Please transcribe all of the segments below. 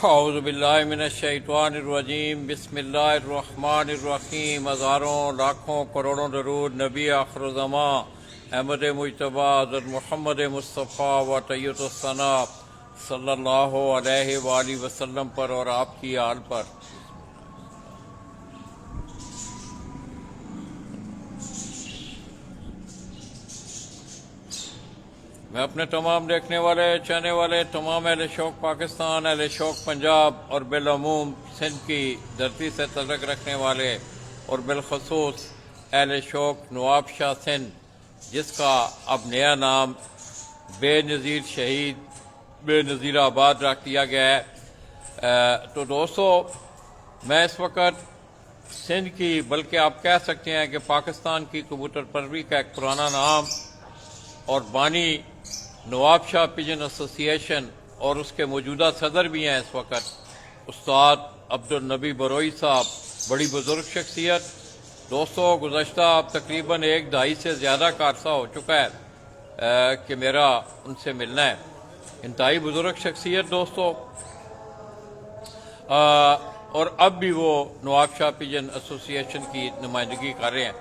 اعوذ باللہ من الشیطان الرجیم بسم اللہ الرحمن الرحیم. ہزاروں لاکھوں کروڑوں درود نبی آخر زمان احمد مجتبیٰ حضرت محمد مصطفیٰ و طیب الثنا صلی اللہ علیہ وآلہ وسلم پر اور آپ کی آل پر. میں اپنے تمام دیکھنے والے چاہنے والے تمام اہل شوق پاکستان، اہل شوق پنجاب اور بالعموم سندھ کی دھرتی سے تعلق رکھنے والے اور بالخصوص اہل شوق نواب شاہ سندھ، جس کا اب نیا نام بے نظیر شہید بے نظیر آباد رکھ دیا گیا ہے. تو دوستو، میں اس وقت سندھ کی بلکہ آپ کہہ سکتے ہیں کہ پاکستان کی کبوتر پروری کا ایک پرانا نام اور بانی نواب شاہ پجن ایسوسی ایشن اور اس کے موجودہ صدر بھی ہیں اس وقت استاد عبدالنبی بروئی صاحب، بڑی بزرگ شخصیت. دوستو، گزشتہ تقریباً 1-2.5 سے زیادہ کا عرصہ ہو چکا ہے کہ میرا ان سے ملنا ہے. انتہائی بزرگ شخصیت دوستو، اور اب بھی وہ نواب شاہ پجن ایسوسی ایشن کی نمائندگی کر رہے ہیں.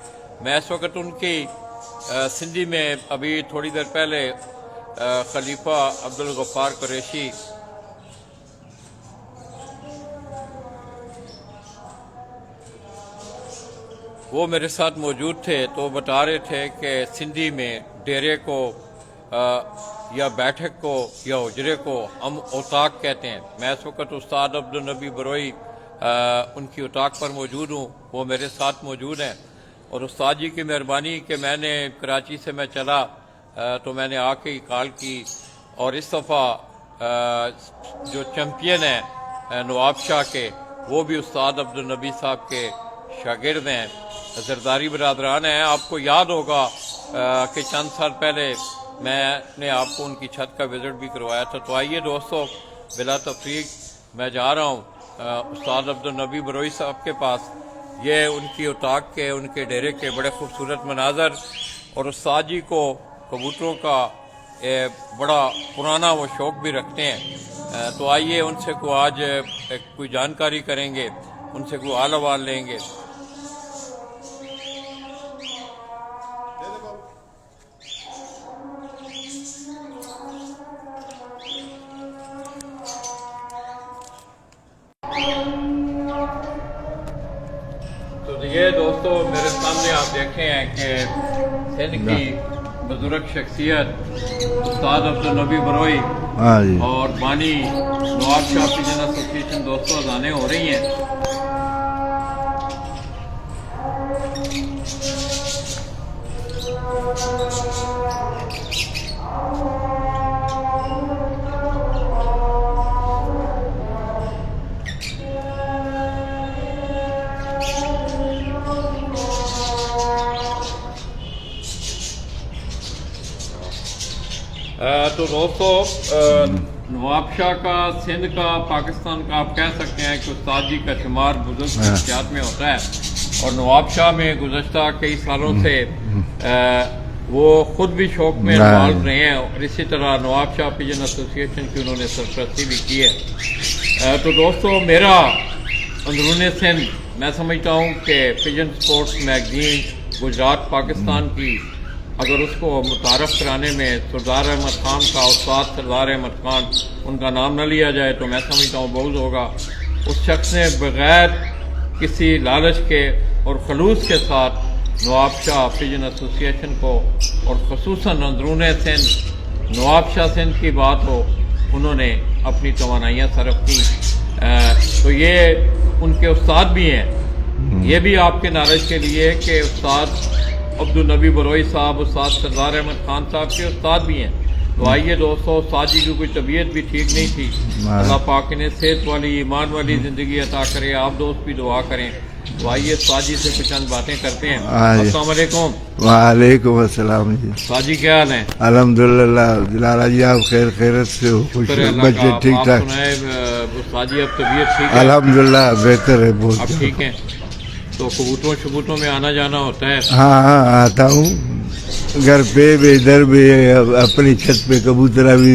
میں اس وقت ان کی سندھی میں ابھی تھوڑی دیر پہلے خلیفہ عبدالغفار قریشی وہ میرے ساتھ موجود تھے، تو بتا رہے تھے کہ سندھی میں ڈیرے کو یا بیٹھک کو یا حجرے کو ہم اوطاق کہتے ہیں. میں اس وقت استاد عبدالنبی بروئی ان کی اوطاق پر موجود ہوں، وہ میرے ساتھ موجود ہیں. اور استاد جی کی مہربانی کہ میں نے کراچی سے میں چلا تو میں نے آ کے کال کی، اور اس دفعہ جو چیمپئن ہیں نواب شاہ کے وہ بھی استاد عبدالنبی صاحب کے شاگرد ہیں، زرداری برادران ہیں. آپ کو یاد ہوگا کہ چند سال پہلے میں نے آپ کو ان کی چھت کا وزٹ بھی کروایا تھا. تو آئیے دوستو، بلا تفریق میں جا رہا ہوں استاد عبدالنبی بروئی صاحب کے پاس. یہ ان کی اوطاق کے ان کے ڈیرے کے بڑے خوبصورت مناظر، اور استاد جی کو کبوتروں کا بڑا پرانا وہ شوق بھی رکھتے ہیں. تو آئیے ان سے آج کوئی جانکاری کریں گے، ان سے کوئی حال احوال لیں گے. تو یہ دوستو میرے سامنے آپ دیکھے ہیں کہ سندھ کی بزرگ شخصیت استاد عبدالنبی بروئی اور بانی نواب شاہ پجن ایسوسی ایشن دوستو اذانیں ہو رہی ہیں. تو دوستو، نواب شاہ کا سندھ کا پاکستان کا آپ کہہ سکتے ہیں کہ استاد جی کا شمار بزرگ شخصیات میں ہوتا ہے. اور نواب شاہ میں گزشتہ کئی سالوں سے وہ خود بھی شوق میں انوالو رہے ہیں، اور اسی طرح نواب شاہ پجن ایسوسی ایشن کی انہوں نے سرپرستی بھی کی ہے. تو دوستو، میرا اندرون سندھ میں سمجھتا ہوں کہ pigeon sports magazine Gujarat Pakistan کی اگر اس کو متعارف کرانے میں سردار احمد خان کا استاد سردار احمد خان ان کا نام نہ لیا جائے تو میں سمجھتا ہوں بغض ہوگا. اس شخص نے بغیر کسی لالچ کے اور خلوص کے ساتھ نواب شاہ پجن ایسوسی ایشن کو، اور خصوصاً اندرون سندھ نواب شاہ سندھ کی بات ہو، انہوں نے اپنی توانائیاں صرف کی. تو یہ ان کے استاد بھی ہیں. یہ بھی آپ کے نالج کے لیے کہ استاد عبدالنبی بروئی صاحب استاد سردار احمد خان صاحب کے استاد بھی ہیں. تو آئیے دوستو، استاد جی کی کوئی طبیعت بھی ٹھیک نہیں تھی، اللہ پاک نے صحت والی ایمان والی زندگی عطا کرے. آپ دوست بھی دعا کریں. تو آئیے استاد جی سے کچھ چند باتیں کرتے ہیں. السلام علیکم. وعلیکم السلام جی. استاد جی کیا حال ہیں؟ الحمدللہ. دلالا جی آپ خیریت سے ہو؟ خوش بچے ٹھیک ٹھاک؟ استاد جی اب طبیعت ٹھیک ہے؟ الحمدللہ بہتر ہے بہت. اب ٹھیک ہیں؟ تو کبوتروں میں آنا جانا ہوتا ہے؟ ہاں آتا ہوں، گھر پہ بھی ادھر بھی اپنی چھت پہ کبوتر ابھی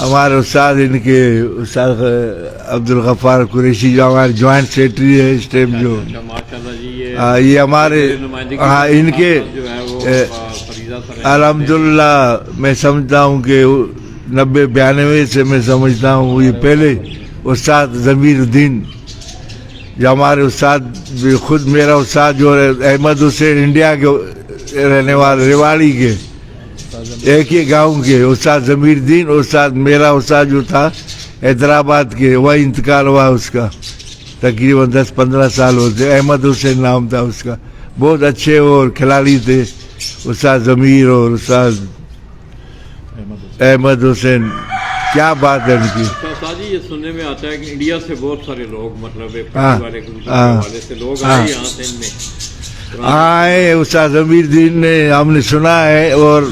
ہمارے استاد ان کے استاد عبدالغفار قریشی جو ہمارے جوائنٹ سیکرٹری ہے اس ٹائم جو ماشاء اللہ جی یہ ہمارے ان کے جو ہے وہ فریضہ سر الحمدللہ میں سمجھتا ہوں کہ 90-92 سے میں سمجھتا ہوں یہ پہلے استاد ضمیر الدین جو ہمارے استاد بھی خود میرا استاد جو ہے احمد حسین انڈیا کے رہنے والے ریواڑی کے ایک ہی گاؤں کے استاد ضمیر الدین استاد میرا استاد جو تھا حیدرآباد کے وہی انتقال ہوا اس کا تقریباً 10-15 سال ہوتے احمد حسین نام تھا اس کا بہت اچھے اور کھلاڑی تھے استاد ضمیر اور استاد احمد حسین کیا بات ہے ان کی استاد جی یہ سننے میں آتا ہے کہ انڈیا سے بہت سارے لوگ مطلب والے حوالے سے لوگ آئے یہاں سے ان میں آئے استاد ضمیر الدین نے ہم نے سنا ہے اور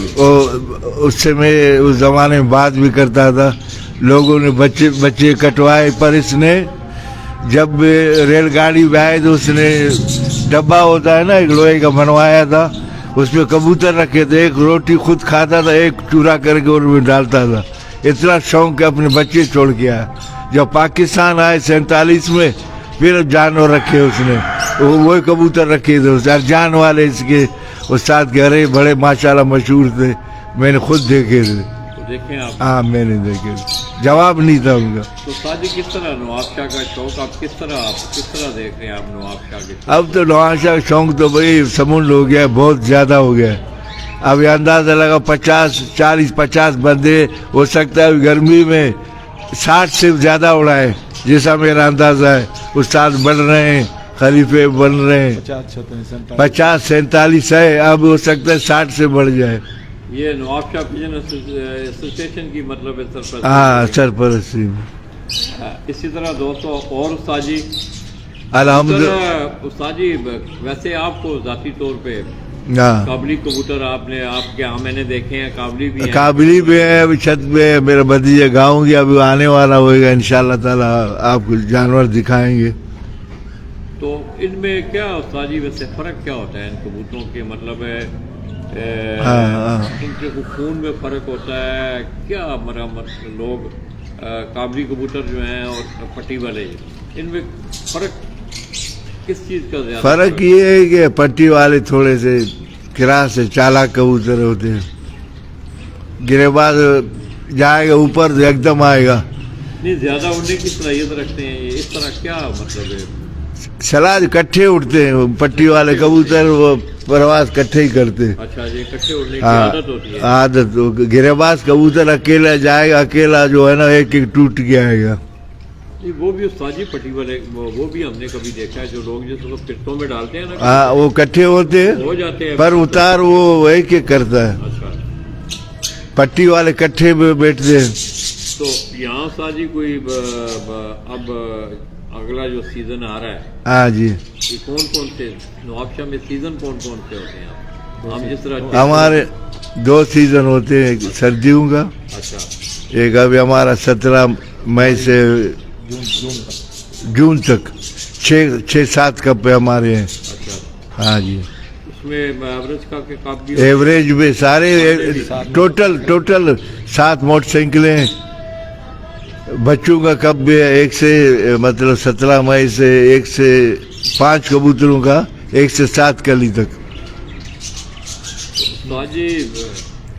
اس سے میں اس زمانے میں بات بھی کرتا تھا لوگوں نے بچے کٹوائے پر اس نے جب ریل گاڑی میں آئے تو اس نے ڈبہ ہوتا ہے نا ایک لوہے کا بنوایا تھا اس میں کبوتر رکھے تھے ایک روٹی خود کھاتا تھا ایک چورا کر کے ان میں ڈالتا تھا اتنا شوق کہ اپنے بچے چھوڑ کے آیا جب پاکستان آئے 47 میں پھر جانور رکھے اس نے وہی کبوتر رکھے تھے اس ارجان والے اس کے استاد کے ارے بڑے ماشاءاللہ مشہور تھے میں نے خود دیکھے تھے دیکھیں آپ ہاں میں نے دیکھے جواب نہیں تھا ان کا تو استاد جی کس طرح نواب شاہ کا شوق آپ کس طرح دیکھ رہے ہیں آپ نواب شاہ کے اب تو نواب شاہ کا شوق تو بھائی سمنڈ ہو گیا بہت زیادہ ہو گیا اب یہ اندازہ لگا 40-50 بندے ہو سکتا ہے گرمی میں 60 سے زیادہ اڑائے جیسا میرا اندازہ ہے استاد بڑھ رہے ہیں خلیفے بن رہے ہیں 50-47 ہے اب ہو سکتا ہے 60 سے بڑھ جائے یہ نواب شاہ پجن ایسوسیشن کی مطلب ہے سرپرستی ہاں سرپرستی میں اسی طرح دوستوں اور استاد جی الحمدللہ استاد جی ویسے آپ کو ذاتی طور پہ ہاں قابلی کبوتر آپ نے آپ کے میں نے دیکھے ہیں قابلی بھی ہیں قابلی بھی ہے ابھی چھت پہ میرا بھتیجا گاؤں کی ابھی آنے والا ہوئے گا انشاءاللہ تعالی آپ کو جانور دکھائیں گے تو ان میں کیا استاد جی ویسے فرق کیا ہوتا ہے ان کبوتروں کے مطلب ہے ان کے خون میں فرق ہوتا ہے کیا لوگ قابلی کبوتر جو ہیں اور پٹی والے ان میں فرق کس چیز کا زیادہ فرق یہ ہے کہ پٹی والے تھوڑے سے کراس سے چالاک کبوتر ہوتے ہیں گرے باز جائے گا اوپر تو ایک دم آئے گا نہیں زیادہ اڑنے کی صلاحیت رکھتے ہیں اس طرح کیا مطلب ہے سلاد اکٹھے اٹھتے ہیں پٹی والے کبوتر وہ پرواز کٹھے ہی کرتے ہیں اچھا یہ اکٹھے اڑنے کی عادت ہوتی ہے عادت گرے باز کبوتر اکیلا جائے گا اکیلا جو ہے نا ایک ٹوٹ کے آئے گا وہ بھی استاد جی پٹی والے وہ بھی ہم نے کبھی دیکھا ہے جو لوگ جس کو پٹوں میں ڈالتے ہیں نا ہاں وہ کٹھے ہوتے ہو جاتے ہیں پر اتار وہ ایک ہی کرتا ہے اچھا پٹی والے کٹھے میں بیٹھتے ہیں تو یہاں استاد جی کوئی اب اگلا جو سیزن آ رہا ہے ہاں جی یہ کون سے نواب شاہ میں سیزن کون سے ہوتے ہیں ہم جس طرح ہمارے 2 سیزن ہوتے ہیں سردیوں کا اچھا ایک ابھی ہمارا 17 مئی سے جون تک 6-7 کپ ہمارے ہیں اچھا ہاں جی اس میں ایوریج کا کہ کپ ایوریج میں سارے ٹوٹل 7 موٹر سائیکلیں بچوں کا کپ بھی ہے 1 سے مطلب 17 مئی سے 1 سے 5 کبوتروں کا 1 سے 7 کلی تک جی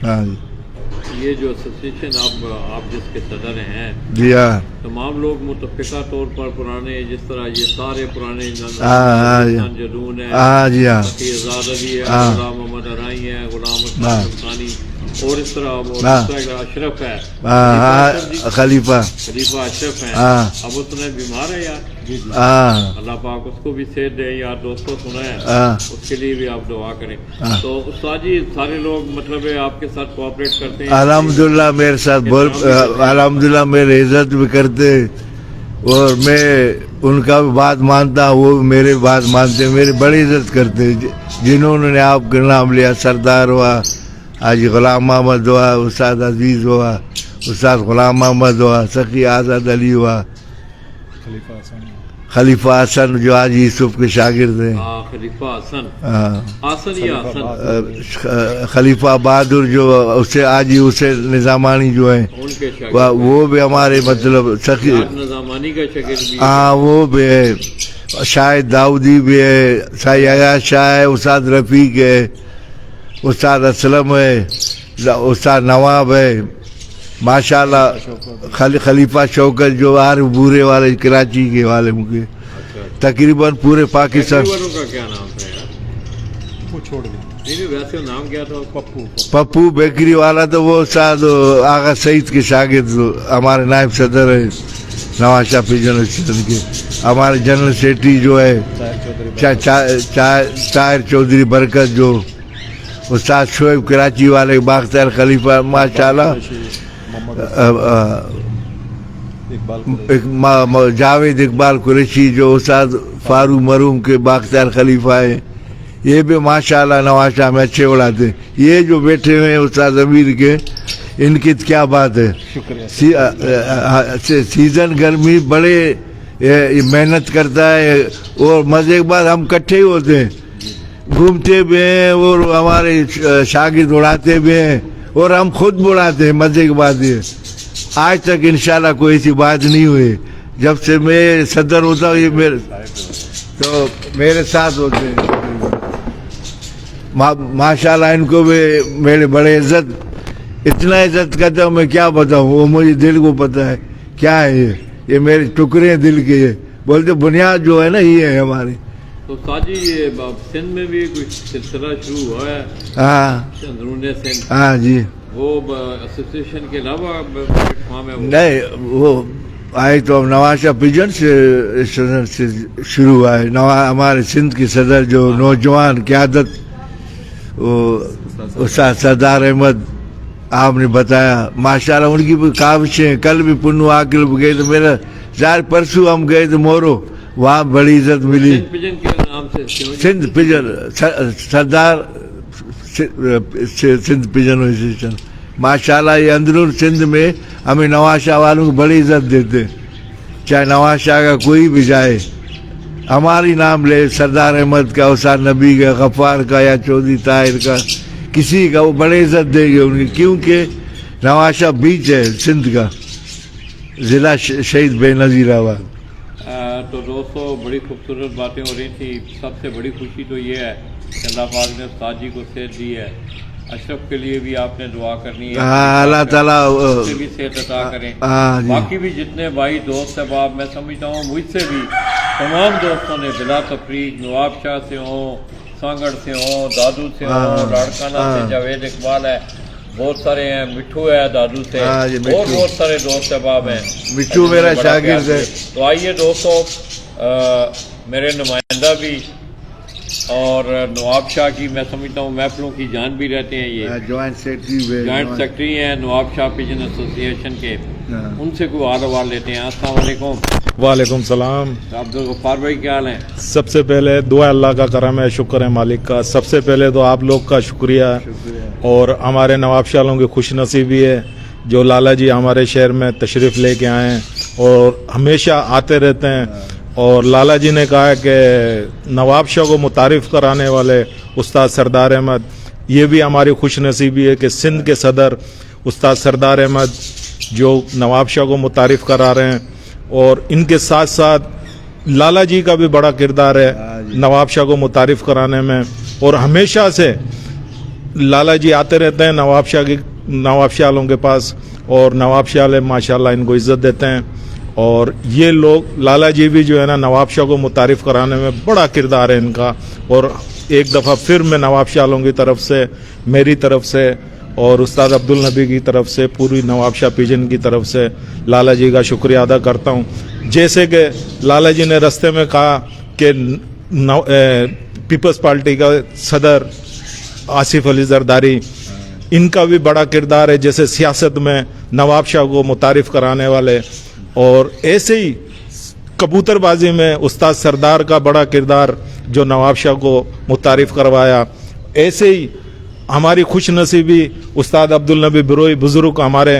ہاں جی یہ جو ایسوسیشن آپ جس کے صدر ہیں جی ہاں تمام لوگ متفقہ طور پر پرانے جس طرح یہ سارے پرانے جدون ہیں ہاں جی ہاں آزاد علی ہے غلام محمد ارائی ہے غلام ثانی اور اس طرح اشرف ہے خلیفہ اشرف ہیں اب اتنے بیمار ہے یار اللہ پاک اس کو بھی صحت دے یار دوستوں سنا ہے اس کے لیے بھی آپ دعا کریں تو استاد جی سارے لوگ مطلب ہے آپ کے ساتھ کوآپریٹ کرتے ہیں الحمدللہ میرے ساتھ الحمدللہ میرے عزت بھی کرتے اور میں ان کا بھی بات مانتا ہوں وہ بھی میرے بات مانتے میری بڑی عزت کرتے جنہوں نے آپ کا نام لیا سردار ہوا حاجی غلام محمد ہوا استاد عزیز ہوا استاد غلام محمد ہوا سخی آزاد علی ہوا خلیفہ حسن جو آج یوسف کے شاگرد ہیں، خلیفہ حسن، ہاں، حسن یا حسن، خلیفہ بہادر جو اسے آج ہی اسے نظامانی جو ہیں ان کے شاگرد، وہ بھی ہمارے مطلب سخی، نظامانی کا شاگرد بھی، ہاں وہ بھی ہے، شاہد داؤدی بھی ہے، سائی عیاض شاہ ہے، استاد رفیق ہے، استاد اسلم ہے، استاد نواب ہے، ماشاءاللہ خلیفہ شوکت جو ہر بورے والے کراچی کے والے مجھے تقریباً پورے پاکستان. کا کیا نام تھا یار؟ وہ چھوڑ دیں، ویسے نام کیا تھا؟ پپو بیکری والا تو وہ استاد آغا سعید کے شاگرد ہمارے نائب صدر ہے نواز شاہ پیجن کے. ہمارے جنرل سیکرٹری جو ہے طاہر چودھری برکت، جو استاد شعیب کراچی والے، باختیار خلیفہ، ماشاءاللہ جاوید اقبال قریشی جو استاد فاروق مرحوم کے باختیار خلیفہ ہیں، یہ بھی ماشاءاللہ نواز شاہ میں اچھے اڑاتے. یہ جو بیٹھے ہوئے ہیں استاد امیر کے، ان کی کیا بات ہے. سیزن گرمی بڑے محنت کرتا ہے، اور مزے کے بعد ہم کٹھے ہی ہوتے ہیں، گھومتے بھی ہیں اور ہمارے شاگرد اڑاتے بھی ہیں اور ہم خود اڑاتے ہیں. مزے کی بات یہ آج تک انشاءاللہ کوئی ایسی بات نہیں ہوئی. جب سے میں صدر ہوتا ہوں یہ تو میرے ساتھ ہوتے ہیں. ماشاءاللہ ان کو بھی میرے بڑے عزت، اتنا عزت کرتا ہوں میں کیا بتاؤں. وہ مجھے دل کو پتہ ہے کیا ہے یہ میرے ٹکڑے ہیں دل کے. یہ بولتے بنیاد جو ہے نا یہ ہے ہماری. تو ساجی یہ سندھ میں بھی کچھ سلسلہ شروع ہوا ہے؟ ہاں اندرون سندھ، ہاں جی. وہ ایسوسیشن کے علاوہ نہیں، وہ آئے تو اب نواز شاہ پیجن سے شروع ہوا ہے. ہمارے سندھ کے صدر جو نوجوان قیادت، وہ استاد سردار احمد آپ نے بتایا، ماشاءاللہ ان کی بھی کاوشیں. کل بھی پنو عاقل گئے تو میرا ظاہر پرسوں ہم گئے تو مورو، وہاں بڑی عزت ملی. سندھ پجن سردار سندھ پجن ایسوسیشن، ماشاءاللہ یہ اندرون سندھ میں ہمیں نواز شاہ والوں کو بڑی عزت دیتے. چاہے نواز شاہ کا کوئی بھی جائے ہماری نام لے، سردار احمد کا، استاد نبی کا، غفار کا یا چودھری طاہر کا، کسی کا وہ بڑی عزت دے گے ان کی، کیونکہ نواز شاہ بیچ ہے سندھ کا، ضلع شہید بے نظیر آباد. تو دوستو بڑی خوبصورت باتیں ہو رہی تھی. سب سے بڑی خوشی تو یہ ہے کہ اللہ پاک نے استاد جی کو صحت دی ہے. اشرف کے لیے بھی آپ نے دعا کرنی ہے، اللہ تعالیٰ اسے بھی صحت عطا کریں. باقی بھی جتنے بھائی دوست احباب، میں سمجھتا ہوں مجھ سے بھی تمام دوستوں نے بلا تفریق، نواب شاہ سے ہوں، سانگڑ سے ہوں، دادو سے ہوں، لاڑکانہ سے جاوید اقبال ہے، بہت سارے ہیں، مٹھو ہے دادو سے، اور بہت سارے دوست احباب ہیں. مٹھو میرا شاگرد ہے. تو آئیے دوستو، میرے نمائندہ بھی اور نواب شاہ کی میں سمجھتا ہوں محفلوں کی جان بھی رہتے ہیں. یہ جوائنٹ سیکرٹری ہیں نواب شاہ پیجن ایسوسیشن کے، ان سے کوئی حال حوال لیتے ہیں. السلام علیکم. وعلیکم السلام. عبدالغفار بھائی کیا حال ہیں؟ سب سے پہلے دعا اللہ کا کرم ہے، شکر ہے مالک کا. سب سے پہلے تو آپ لوگ کا شکریہ، اور ہمارے نواب شاہوں کی خوش نصیبی ہے جو لالا جی ہمارے شہر میں تشریف لے کے آئے ہیں اور ہمیشہ آتے رہتے ہیں. اور لالا جی نے کہا ہے کہ نواب شاہ کو متعارف کرانے والے استاد سردار احمد، یہ بھی ہماری خوش نصیبی ہے کہ سندھ کے صدر استاد سردار احمد جو نواب شاہ کو متعارف کرا رہے ہیں. اور ان کے ساتھ ساتھ لالا جی کا بھی بڑا کردار ہے نواب شاہ کو متعارف کرانے میں، اور ہمیشہ سے لالا جی آتے رہتے ہیں نواب شاہ والوں کے پاس، اور نواب شاہ والے ماشاءاللہ ان کو عزت دیتے ہیں. اور یہ لوگ لالا جی بھی جو ہے نا نواب شاہ کو متعارف کرانے میں بڑا کردار ہے ان کا. اور ایک دفعہ پھر میں نواب شاہ والوں کی طرف سے، میری طرف سے اور استاد عبدالنبی کی طرف سے، پوری نواب شاہ پیجن کی طرف سے لالا جی کا شکریہ ادا کرتا ہوں. جیسے کہ لالا جی نے رستے میں کہا کہ پیپلز پارٹی کا صدر آصف علی زرداری، ان کا بھی بڑا کردار ہے جیسے سیاست میں نواب شاہ کو متعارف کرانے والے. اور ایسے ہی کبوتر بازی میں استاد سردار کا بڑا کردار جو نواب شاہ کو متعارف کروایا. ایسے ہی ہماری خوش نصیبی استاد عبدالنبی بروئی بزرگ ہمارے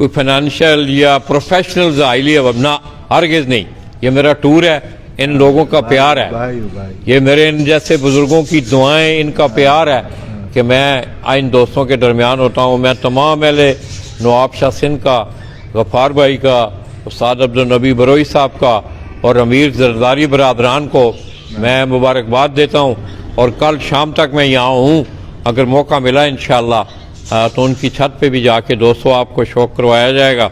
کوئی فائنینشیل یا پروفیشنل ذائلی نہ، ہرگز نہیں. یہ میرا ٹور ہے، ان لوگوں کا پیار ہے، یہ میرے ان جیسے بزرگوں کی دعائیں، ان کا پیار ہے کہ میں ان دوستوں کے درمیان ہوتا ہوں. میں تمام اہل نواب شاہ سندھ کا، غفار بھائی کا، استاد عبدالنبی بروئی صاحب کا اور امیر زرداری برادران کو میں مبارکباد دیتا ہوں. اور کل شام تک میں یہاں ہوں، اگر موقع ملا انشاءاللہ تو ان کی چھت پہ بھی جا کے دوستوں آپ کو شوق کروایا جائے گا.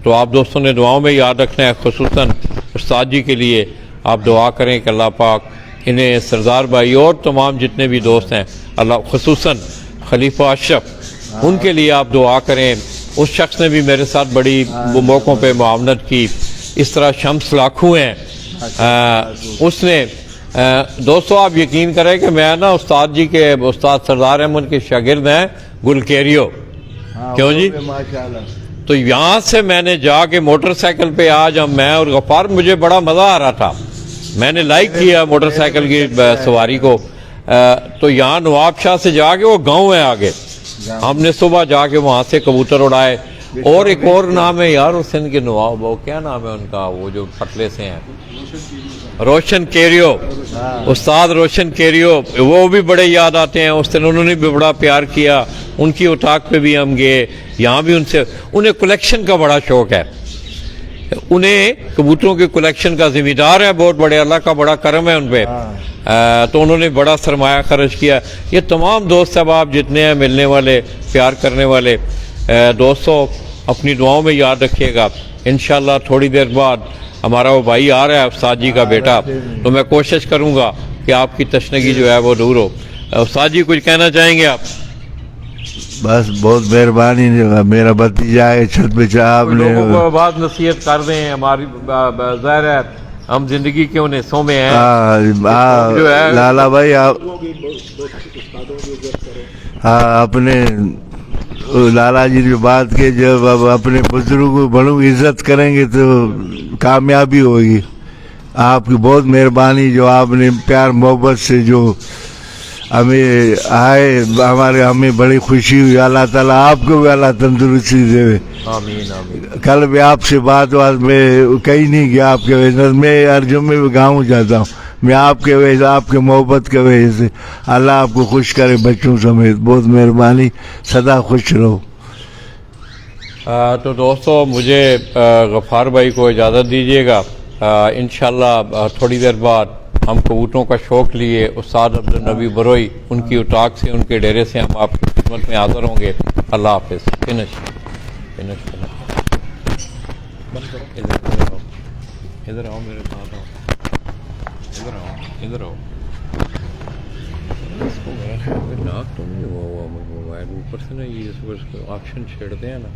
تو آپ دوستوں نے دعاؤں میں یاد رکھنا ہے. خصوصاً استاد جی کے لیے آپ دعا کریں کہ اللہ پاک انہیں، سردار بھائی اور تمام جتنے بھی دوست ہیں، اللہ خصوصاً خلیفہ اشرف، ان کے لیے آپ دعا کریں. اس شخص نے بھی میرے ساتھ بڑی موقعوں پہ معاونت کی. اس طرح شمس لاکھو ہیں، اس نے دوستوں آپ یقین کریں کہ میں نا استاد جی کے، استاد سردار احمد کے شاگرد ہیں گل کیریو. کیوں جی؟ تو یہاں سے میں نے جا کے موٹر سائیکل پہ آج ہم، میں اور غفار، مجھے بڑا مزہ آ رہا تھا، میں نے لائک کیا موٹر سائیکل کی سواری کو. تو یہاں نواب شاہ سے جا کے، وہ گاؤں ہے آگے، ہم نے صبح جا کے وہاں سے کبوتر اڑائے. اور ایک اور نام ہے یار اس سندھ کے نواب، وہ کیا نام ہے ان کا، وہ جو پٹلے سے ہیں، روشن کیریو، استاد روشن کیریو، وہ بھی بڑے یاد آتے ہیں. اس دن انہوں نے بھی بڑا پیار کیا، ان کی اٹاق پہ بھی ہم گئے. یہاں بھی ان سے، انہیں کلیکشن کا بڑا شوق ہے، انہیں کبوتروں کے کلیکشن کا ذمہ دار ہے بہت بڑے، اللہ کا بڑا کرم ہے ان پہ. تو انہوں نے بڑا سرمایہ خرچ کیا. یہ تمام دوست احباب جتنے ہیں، ملنے والے، پیار کرنے والے دوستوں، اپنی دعاؤں میں یاد رکھیے گا. انشاءاللہ تھوڑی دیر بعد ہمارا وہ بھائی آ رہا ہے، استاد جی کا بیٹا، تو میں کوشش کروں گا کہ آپ کی تشنگی جو ہے وہ دور ہو. استاد جی کچھ کہنا چاہیں گے آپ؟ بس بہت مہربانی، میرا بھتیجا ہے چھت پہ آپ نے لوگوں کو بات نصیحت کر دیں. ہماری ظاہر ہے ہم زندگی کے ان حصوں میں ہیں جو ہے. لالا بھائی آپ، ہاں، اپنے لالا جی نے بات کی، جب اب اپنے بزرگوں کو بڑوں کی عزت کریں گے تو کامیابی ہوگی. آپ کی بہت مہربانی، جو آپ نے پیار محبت سے جو ہمیں آئے، ہمیں بڑی خوشی ہوئی. اللہ تعالیٰ آپ کو بھی اللہ تندرستی دے. آمین آمین. کل بھی آپ سے بات میں کہیں نہیں گیا آپ کے وجہ سے. میں ہر جمعے میں گاؤں جاتا ہوں، میں آپ کے وجہ سے، آپ کے محبت کے وجہ سے. اللہ آپ کو خوش کرے بچوں سمیت. بہت مہربانی، سدا خوش رہو. تو دوستو مجھے غفار بھائی کو اجازت دیجیے گا. انشاءاللہ تھوڑی دیر بعد ہم کبوتروں کا شوق لیے استاد عبدالنبی بروئی، ان کی اٹاق سے، ان کے ڈیرے سے ہم آپ کی خدمت میں حاضر ہوں گے. اللہ حافظ. Finish finish finish. ادھر آؤ میرے ساتھ، آؤ ادھر آؤ، ادھر آؤ. ناک تو نہیں ہوا موبائل اوپر سے نا، یہ آپشن چھیڑتے ہیں نا.